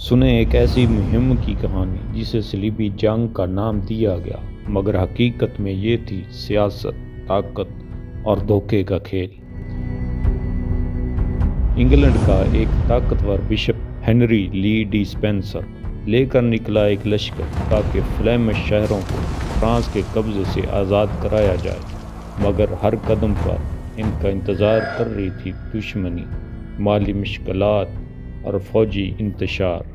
سنیں ایک ایسی مہم کی کہانی جسے صلیبی جنگ کا نام دیا گیا، مگر حقیقت میں یہ تھی سیاست، طاقت اور دھوکے کا کھیل۔ انگلینڈ کا ایک طاقتور بشپ ہنری لی ڈسپینسر لے کر نکلا ایک لشکر تاکہ فلیمش شہروں کو فرانس کے قبضے سے آزاد کرایا جائے، مگر ہر قدم پر ان کا انتظار کر رہی تھی دشمنی، مالی مشکلات اور فوجی انتشار۔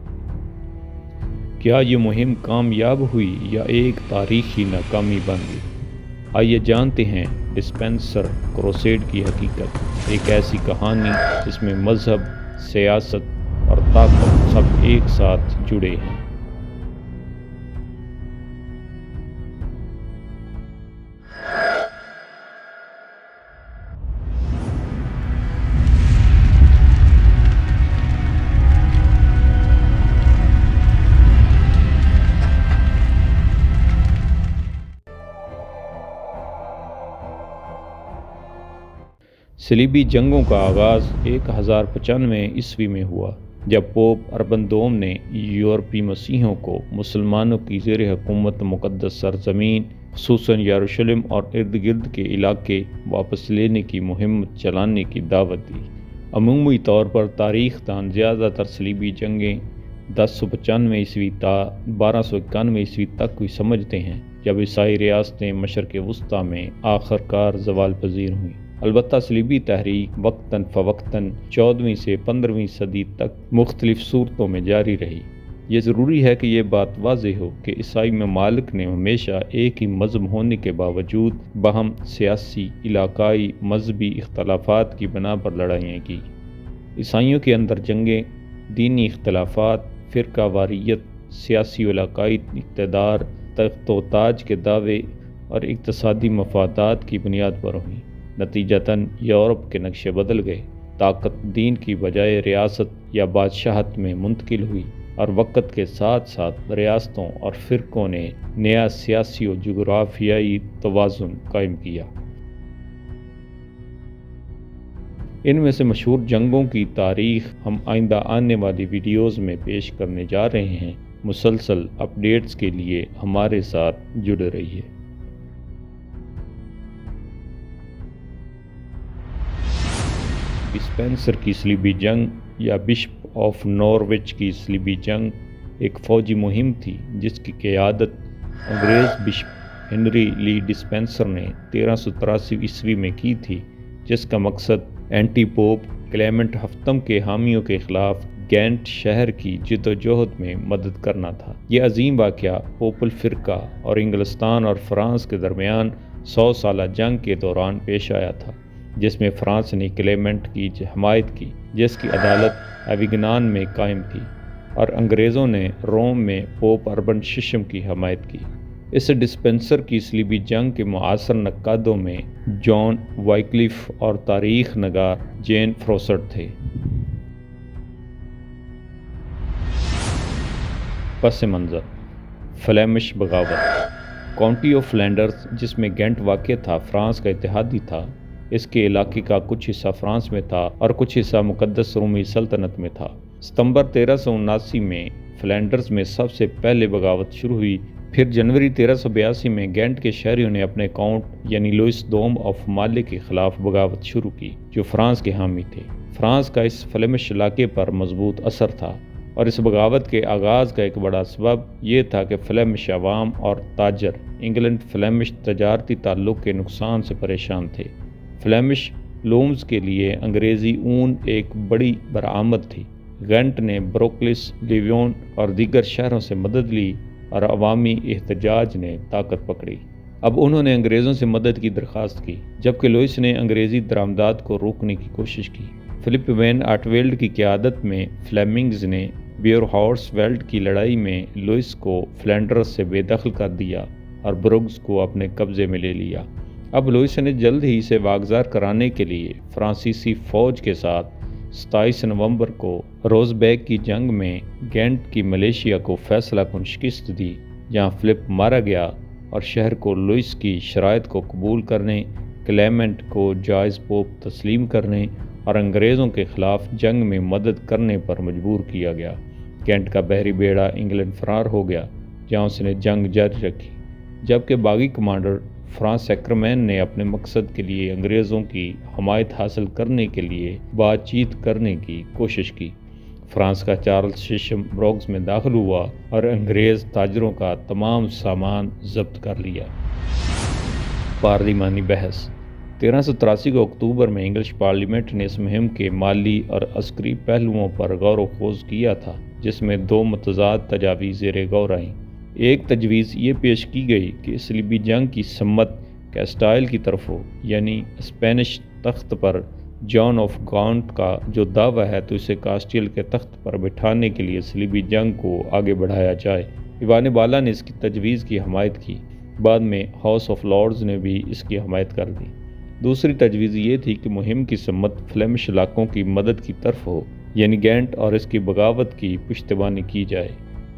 کیا یہ مہم کامیاب ہوئی یا ایک تاریخی ناکامی بن گئی؟ آئیے جانتے ہیں ڈسپینسر کروسیڈ کی حقیقت، ایک ایسی کہانی جس میں مذہب، سیاست اور طاقت سب ایک ساتھ جڑے ہیں۔ صلیبی جنگوں کا آغاز 1095 عیسوی میں ہوا، جب پوپ اربن دوم نے یورپی مسیحیوں کو مسلمانوں کی زیر حکومت مقدس سرزمین خصوصاً یروشلم اور ارد گرد کے علاقے واپس لینے کی مہم چلانے کی دعوت دی۔ عمومی طور پر تاریخ دان زیادہ تر صلیبی جنگیں 1095 عیسوی تا 1291 عیسوی تک کوئی سمجھتے ہیں، جب عیسائی ریاستیں مشرق وسطیٰ میں آخر کار زوال پذیر ہوئیں۔ البتہ صلیبی تحریک وقتاً فوقتاً 14ویں سے 15ویں صدی تک مختلف صورتوں میں جاری رہی۔ یہ ضروری ہے کہ یہ بات واضح ہو کہ عیسائی ممالک نے ہمیشہ ایک ہی مذہب ہونے کے باوجود باہم سیاسی، علاقائی، مذہبی اختلافات کی بنا پر لڑائیاں کی۔ عیسائیوں کے اندر جنگیں دینی اختلافات، فرقہ واریت، سیاسی و علاقائی اقتدار، تخت و تاج کے دعوے اور اقتصادی مفادات کی بنیاد پر ہوئیں۔ نتیجتاً یورپ کے نقشے بدل گئے، طاقت دین کی بجائے ریاست یا بادشاہت میں منتقل ہوئی، اور وقت کے ساتھ ساتھ ریاستوں اور فرقوں نے نیا سیاسی و جغرافیائی توازن قائم کیا۔ ان میں سے مشہور جنگوں کی تاریخ ہم آئندہ آنے والی ویڈیوز میں پیش کرنے جا رہے ہیں۔ مسلسل اپڈیٹس کے لیے ہمارے ساتھ جڑے رہیے۔ ڈسپینسر کی صلیبی جنگ یا بشپ آف ناروچ کی صلیبی جنگ ایک فوجی مہم تھی جس کی قیادت انگریز بشپ ہنری لی ڈسپینسر نے 1383 عیسوی میں کی تھی، جس کا مقصد اینٹی پوپ کلیمنٹ ہفتم کے حامیوں کے خلاف گینٹ شہر کی جدوجہد میں مدد کرنا تھا۔ یہ عظیم واقعہ پوپل فرقہ اور انگلستان اور فرانس کے درمیان 100 سالہ جنگ کے دوران پیش آیا تھا، جس میں فرانس نے کلیمنٹ کی حمایت کی، جس کی عدالت ایویگنان میں قائم تھی، اور انگریزوں نے روم میں پوپ اربن ششم کی حمایت کی۔ اس ڈسپینسر کی صلیبی جنگ کے معاصر نقادوں میں جان وائکلیف اور تاریخ نگار جین فروسٹ تھے۔ پس منظر: فلیمش بغاوت۔ کاؤنٹی آف فلینڈرز، جس میں گینٹ واقع تھا، فرانس کا اتحادی تھا۔ اس کے علاقے کا کچھ حصہ فرانس میں تھا اور کچھ حصہ مقدس رومی سلطنت میں تھا۔ ستمبر 1379 میں فلینڈرز میں سب سے پہلے بغاوت شروع ہوئی، پھر جنوری 1382 میں گینٹ کے شہریوں نے اپنے کاؤنٹ یعنی لوئس دوم آف مالے کے خلاف بغاوت شروع کی، جو فرانس کے حامی تھے۔ فرانس کا اس فلیمش علاقے پر مضبوط اثر تھا، اور اس بغاوت کے آغاز کا ایک بڑا سبب یہ تھا کہ فلیمش عوام اور تاجر انگلینڈ فلیمش تجارتی تعلق کے نقصان سے پریشان تھے۔ فلیمش لومز کے لیے انگریزی اون ایک بڑی برآمد تھی۔ گینٹ نے بروکلس، لیون اور دیگر شہروں سے مدد لی اور عوامی احتجاج نے طاقت پکڑی۔ اب انہوں نے انگریزوں سے مدد کی درخواست کی، جبکہ لوئس نے انگریزی درآمدات کو روکنے کی کوشش کی۔ فلپ وین آٹویلڈ کی قیادت میں فلیمنگز نے بیورہارس ویلڈ کی لڑائی میں لوئس کو فلینڈرز سے بے دخل کر دیا اور بروگز کو اپنے قبضے میں لے لیا۔ اب لوئس نے جلد ہی اسے واگزار کرانے کے لیے فرانسیسی فوج کے ساتھ 27 نومبر کو روزبیک کی جنگ میں گینٹ کی ملیشیا کو فیصلہ کن شکست دی، جہاں فلپ مارا گیا اور شہر کو لوئس کی شرائط کو قبول کرنے، کلیمنٹ کو جائز پوپ تسلیم کرنے اور انگریزوں کے خلاف جنگ میں مدد کرنے پر مجبور کیا گیا۔ کینٹ کا بحری بیڑا انگلینڈ فرار ہو گیا جہاں اس نے جنگ جاری رکھی، جبکہ باغی کمانڈر فرانس سیکرمین نے اپنے مقصد کے لیے انگریزوں کی حمایت حاصل کرنے کے لیے بات چیت کرنے کی کوشش کی۔ فرانس کا چارلس ششم بروگز میں داخل ہوا اور انگریز تاجروں کا تمام سامان ضبط کر لیا۔ پارلیمانی بحث 1383 کو اکتوبر میں انگلش پارلیمنٹ نے اس مہم کے مالی اور عسکری پہلوؤں پر غور و خوض کیا تھا، جس میں دو متضاد تجاویز زیر غور آئیں۔ ایک تجویز یہ پیش کی گئی کہ صلیبی جنگ کی سمت کیسٹائل کی طرف ہو، یعنی اسپینش تخت پر جان آف گانٹ کا جو دعویٰ ہے تو اسے کاسٹیل کے تخت پر بٹھانے کے لیے صلیبی جنگ کو آگے بڑھایا جائے۔ ایوان بالا نے اس کی تجویز کی حمایت کی، بعد میں ہاؤس آف لارڈز نے بھی اس کی حمایت کر دی۔ دوسری تجویز یہ تھی کہ مہم کی سمت فلیمش علاقوں کی مدد کی طرف ہو، یعنی گینٹ اور اس کی بغاوت کی پشتیبانی کی جائے۔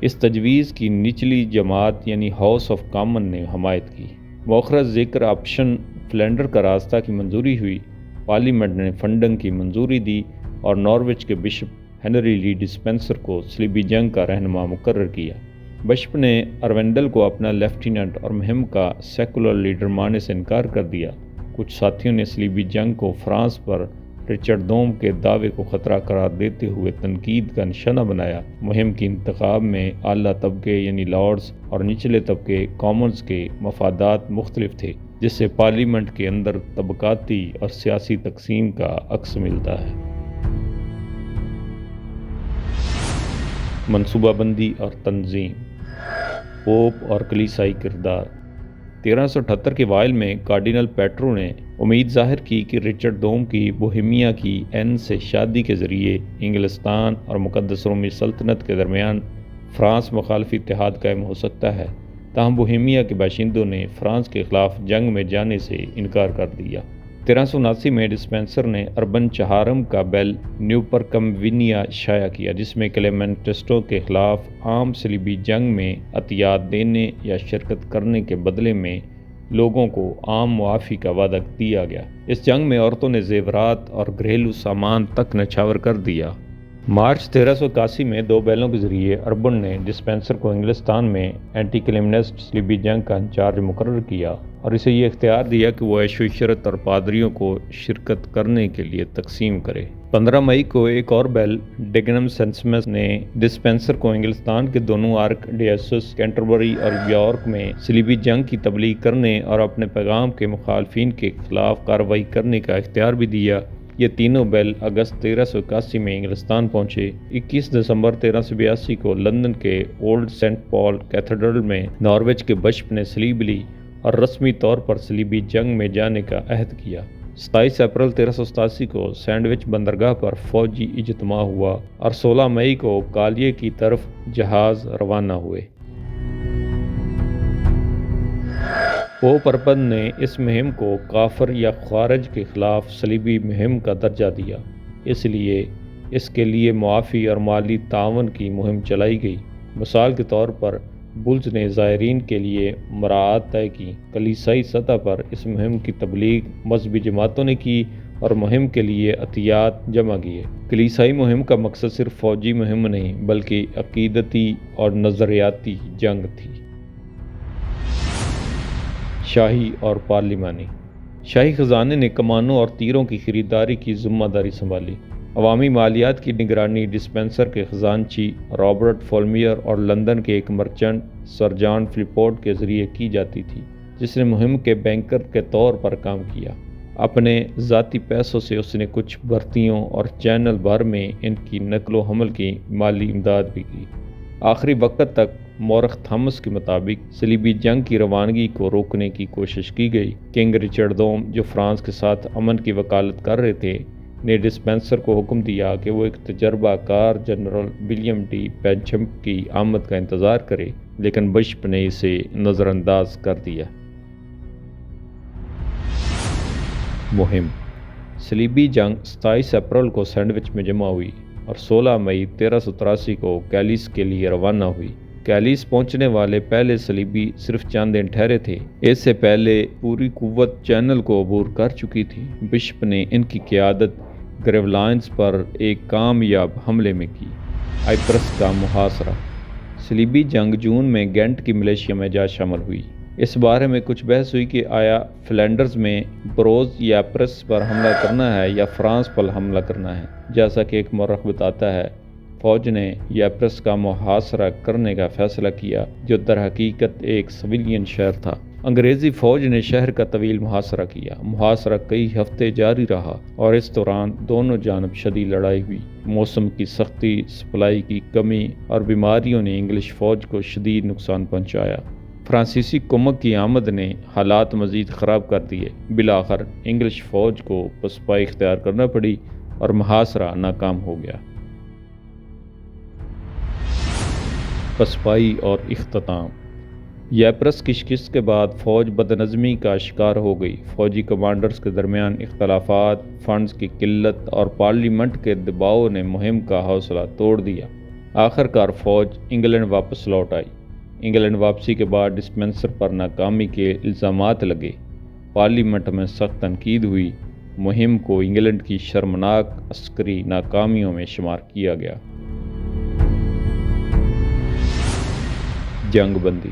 اس تجویز کی نچلی جماعت یعنی ہاؤس آف کامن نے حمایت کی۔ مؤخر ذکر آپشن فلینڈر کا راستہ کی منظوری ہوئی، پارلیمنٹ نے فنڈنگ کی منظوری دی اور ناروچ کے بشپ ہنری لی ڈسپینسر کو صلیبی جنگ کا رہنما مقرر کیا۔ بشپ نے اروینڈل کو اپنا لیفٹیننٹ اور مہم کا سیکولر لیڈر ماننے سے انکار کر دیا۔ کچھ ساتھیوں نے صلیبی جنگ کو فرانس پر رچرڈ دوم کے دعوے کو خطرہ قرار دیتے ہوئے تنقید کا نشانہ بنایا۔ مہم کی انتخاب میں اعلیٰ طبقے یعنی لارڈز اور نچلے طبقے کامنز کے مفادات مختلف تھے، جس سے پارلیمنٹ کے اندر طبقاتی اور سیاسی تقسیم کا عکس ملتا ہے۔ منصوبہ بندی اور تنظیم، پوپ اور کلیسائی کردار۔ 1378 کے اوائل میں کارڈینل پیٹرو نے امید ظاہر کی کہ رچرڈ دوم کی بوہیمیا کی این سے شادی کے ذریعے انگلستان اور مقدس رومی سلطنت کے درمیان فرانس مخالف اتحاد قائم ہو سکتا ہے، تاہم بوہیمیا کے باشندوں نے فرانس کے خلاف جنگ میں جانے سے انکار کر دیا۔ 1379 میں ڈسپینسر نے اربن چہارم کا بیل نیوپرکمونیا شائع کیا، جس میں کلیمنٹسٹوں کے خلاف عام صلیبی جنگ میں عطیات دینے یا شرکت کرنے کے بدلے میں لوگوں کو عام معافی کا وعدہ دیا گیا۔ اس جنگ میں عورتوں نے زیورات اور گھریلو سامان تک نچھاور کر دیا۔ مارچ 1381 میں دو بیلوں کے ذریعے اربن نے ڈسپینسر کو انگلستان میں اینٹی کلیمنسٹ صلیبی جنگ کا انچارج مقرر کیا اور اسے یہ اختیار دیا کہ وہ عیش و عشرت اور پادریوں کو شرکت کرنے کے لیے تقسیم کرے۔ 15 مئی کو ایک اور بیل ڈگنم سینسمس نے ڈسپینسر کو انگلستان کے دونوں آرک ڈیوسس کینٹربری اور یارک میں صلیبی جنگ کی تبلیغ کرنے اور اپنے پیغام کے مخالفین کے خلاف کارروائی کرنے کا اختیار بھی دیا۔ یہ تینوں بیل اگست 1381 میں انگلستان پہنچے۔ 21 دسمبر 1382 کو لندن کے اولڈ سینٹ پال کیتھیڈرل میں ناروچ کے بشپ نے صلیب لی اور رسمی طور پر صلیبی جنگ میں جانے کا عہد کیا۔ 27 اپریل 1387 کو سینڈوچ بندرگاہ پر فوجی اجتماع ہوا اور 16 مئی کو کالیے کی طرف جہاز روانہ ہوئے۔ پوپ اربن نے اس مہم کو کافر یا خارج کے خلاف صلیبی مہم کا درجہ دیا، اس لیے اس کے لیے معافی اور مالی تعاون کی مہم چلائی گئی۔ مثال کے طور پر بلز نے زائرین کے لیے مراعات طے کی۔ کلیسائی سطح پر اس مہم کی تبلیغ مذہبی جماعتوں نے کی اور مہم کے لیے عطیات جمع کیے۔ کلیسائی مہم کا مقصد صرف فوجی مہم نہیں بلکہ عقیدتی اور نظریاتی جنگ تھی۔ شاہی اور پارلیمانی۔ شاہی خزانے نے کمانوں اور تیروں کی خریداری کی ذمہ داری سنبھالی۔ عوامی مالیات کی نگرانی ڈسپینسر کے خزانچی رابرٹ فولمیئر اور لندن کے ایک مرچنٹ سر جان فلپورٹ کے ذریعے کی جاتی تھی، جس نے مہم کے بینکر کے طور پر کام کیا۔ اپنے ذاتی پیسوں سے اس نے کچھ بھرتیوں اور چینل بھر میں ان کی نقل و حمل کی مالی امداد بھی کی۔ آخری وقت تک مورخ تھامس کے مطابق صلیبی جنگ کی روانگی کو روکنے کی کوشش کی گئی۔ کنگ رچرڈ دوم، جو فرانس کے ساتھ امن کی وکالت کر رہے تھے، نے ڈسپینسر کو حکم دیا کہ وہ ایک تجربہ کار جنرل ولیم ڈی پینچم کی آمد کا انتظار کرے، لیکن بشپ نے اسے نظر انداز کر دیا۔ مہم صلیبی جنگ 27 اپریل کو سینڈوچ میں جمع ہوئی اور 16 مئی 1383 کو کیلیس کے لیے روانہ ہوئی۔ کیلیس پہنچنے والے پہلے صلیبی صرف چند دن ٹھہرے تھے۔ اس سے پہلے پوری قوت چینل کو عبور کر چکی تھی۔ بشپ نے ان کی قیادت گریولائنز پر ایک کامیاب حملے میں کی۔ آئپرس کا محاصرہ۔ صلیبی جنگ جون میں گینٹ کی ملیشیا میں جا شامل ہوئی۔ اس بارے میں کچھ بحث ہوئی کہ آیا فلینڈرز میں بروز یا ایپرس پر حملہ کرنا ہے یا فرانس پر حملہ کرنا ہے۔ جیسا کہ ایک مورخ بتاتا ہے، فوج نے ایپرس کا محاصرہ کرنے کا فیصلہ کیا، جو در حقیقت ایک سویلین شہر تھا۔ انگریزی فوج نے شہر کا طویل محاصرہ کیا۔ محاصرہ کئی ہفتے جاری رہا اور اس دوران دونوں جانب شدید لڑائی ہوئی۔ موسم کی سختی، سپلائی کی کمی اور بیماریوں نے انگلش فوج کو شدید نقصان پہنچایا۔ فرانسیسی کمک کی آمد نے حالات مزید خراب کر دیے۔ بالآخر انگلش فوج کو پسپائی اختیار کرنا پڑی اور محاصرہ ناکام ہو گیا۔ پسپائی اور اختتام۔ ایپرس کی شکست کے بعد فوج بدنظمی کا شکار ہو گئی۔ فوجی کمانڈرز کے درمیان اختلافات، فنڈز کی قلت اور پارلیمنٹ کے دباؤ نے مہم کا حوصلہ توڑ دیا۔ آخر کار فوج انگلینڈ واپس لوٹ آئی۔ انگلینڈ واپسی کے بعد ڈسپینسر پر ناکامی کے الزامات لگے۔ پارلیمنٹ میں سخت تنقید ہوئی۔ مہم کو انگلینڈ کی شرمناک عسکری ناکامیوں میں شمار کیا گیا۔ جنگ بندی۔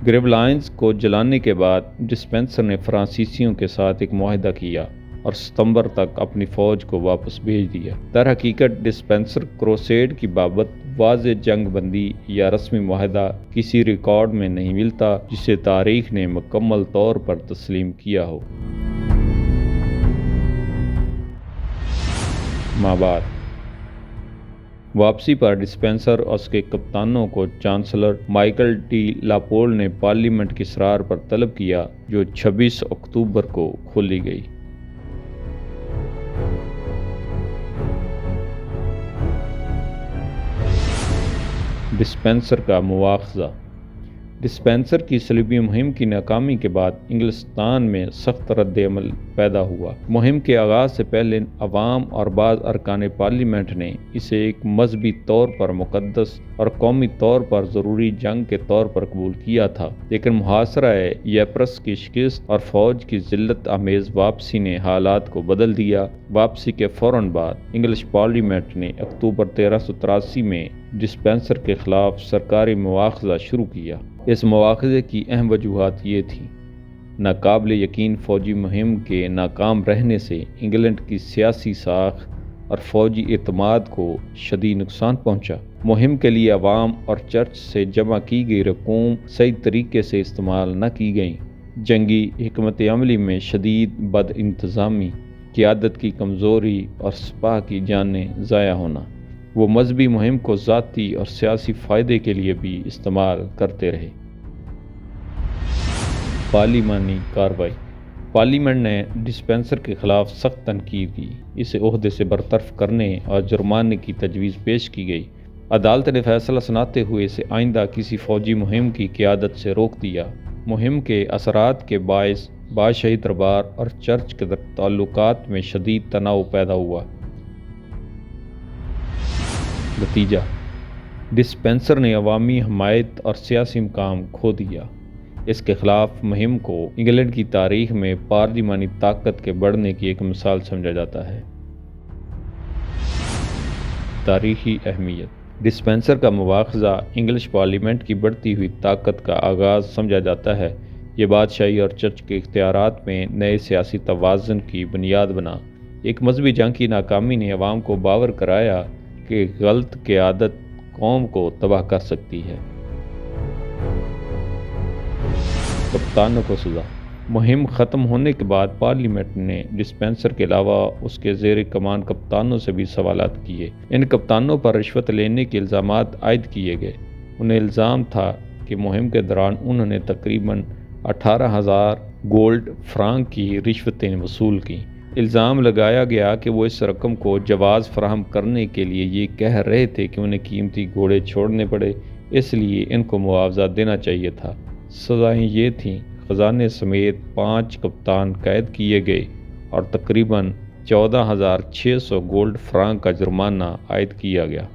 گریولائنز کو جلانے کے بعد ڈسپینسر نے فرانسیسیوں کے ساتھ ایک معاہدہ کیا اور ستمبر تک اپنی فوج کو واپس بھیج دیا۔ در حقیقت ڈسپینسر کروسیڈ کی بابت واضح جنگ بندی یا رسمی معاہدہ کسی ریکارڈ میں نہیں ملتا جسے تاریخ نے مکمل طور پر تسلیم کیا ہو۔ مابعد واپسی پر ڈسپینسر اور اس کے کپتانوں کو چانسلر مائیکل ڈی لاپول نے پارلیمنٹ کی اسرار پر طلب کیا، جو 26 اکتوبر کو کھولی گئی۔ ڈسپینسر کا مواخذہ۔ ڈسپینسر کی صلیبی مہم کی ناکامی کے بعد انگلستان میں سخت رد عمل پیدا ہوا۔ مہم کے آغاز سے پہلے عوام اور بعض ارکان پارلیمنٹ نے اسے ایک مذہبی طور پر مقدس اور قومی طور پر ضروری جنگ کے طور پر قبول کیا تھا، لیکن محاصرہ ایپرس کی شکست اور فوج کی ذلت آمیز واپسی نے حالات کو بدل دیا۔ واپسی کے فوراً بعد انگلش پارلیمنٹ نے اکتوبر 1383 میں ڈسپینسر کے خلاف سرکاری مواخذہ شروع کیا۔ اس مواخذے کی اہم وجوہات یہ تھیں: ناقابل یقین فوجی مہم کے ناکام رہنے سے انگلینڈ کی سیاسی ساکھ اور فوجی اعتماد کو شدید نقصان پہنچا، مہم کے لیے عوام اور چرچ سے جمع کی گئی رقوم صحیح طریقے سے استعمال نہ کی گئیں، جنگی حکمت عملی میں شدید بد انتظامی، قیادت کی کمزوری اور سپاہ کی جانیں ضائع ہونا۔ وہ مذہبی مہم کو ذاتی اور سیاسی فائدے کے لیے بھی استعمال کرتے رہے۔ پارلیمانی کارروائی۔ پارلیمنٹ نے ڈسپینسر کے خلاف سخت تنقید کی، اسے عہدے سے برطرف کرنے اور جرمانے کی تجویز پیش کی گئی۔ عدالت نے فیصلہ سناتے ہوئے اسے آئندہ کسی فوجی مہم کی قیادت سے روک دیا۔ مہم کے اثرات کے باعث بادشاہی دربار اور چرچ کے تعلقات میں شدید تناؤ پیدا ہوا۔ نتیجہ: ڈسپینسر نے عوامی حمایت اور سیاسی مقام کھو دیا۔ اس کے خلاف مہم کو انگلینڈ کی تاریخ میں پارلیمانی طاقت کے بڑھنے کی ایک مثال سمجھا جاتا ہے۔ تاریخی اہمیت۔ ڈسپینسر کا مواخذہ انگلش پارلیمنٹ کی بڑھتی ہوئی طاقت کا آغاز سمجھا جاتا ہے۔ یہ بادشاہی اور چرچ کے اختیارات میں نئے سیاسی توازن کی بنیاد بنا۔ ایک مذہبی جنگ کی ناکامی نے عوام کو باور کرایا کہ غلط قیادت قوم کو تباہ کر سکتی ہے۔ کپتانوں کو سزا۔ مہم ختم ہونے کے بعد پارلیمنٹ نے ڈسپینسر کے علاوہ اس کے زیر کمان کپتانوں سے بھی سوالات کیے۔ ان کپتانوں پر رشوت لینے کے الزامات عائد کیے گئے۔ انہیں الزام تھا کہ مہم کے دوران انہوں نے تقریباً 18,000 گولڈ فرانک کی رشوتیں وصول کیں۔ الزام لگایا گیا کہ وہ اس رقم کو جواز فراہم کرنے کے لیے یہ کہہ رہے تھے کہ انہیں قیمتی گھوڑے چھوڑنے پڑے، اس لیے ان کو معاوضہ دینا چاہیے تھا۔ سزائیں یہ تھیں: خزانے سمیت 5 کپتان قید کیے گئے اور تقریباً 14,600 گولڈ فرانک کا جرمانہ عائد کیا گیا۔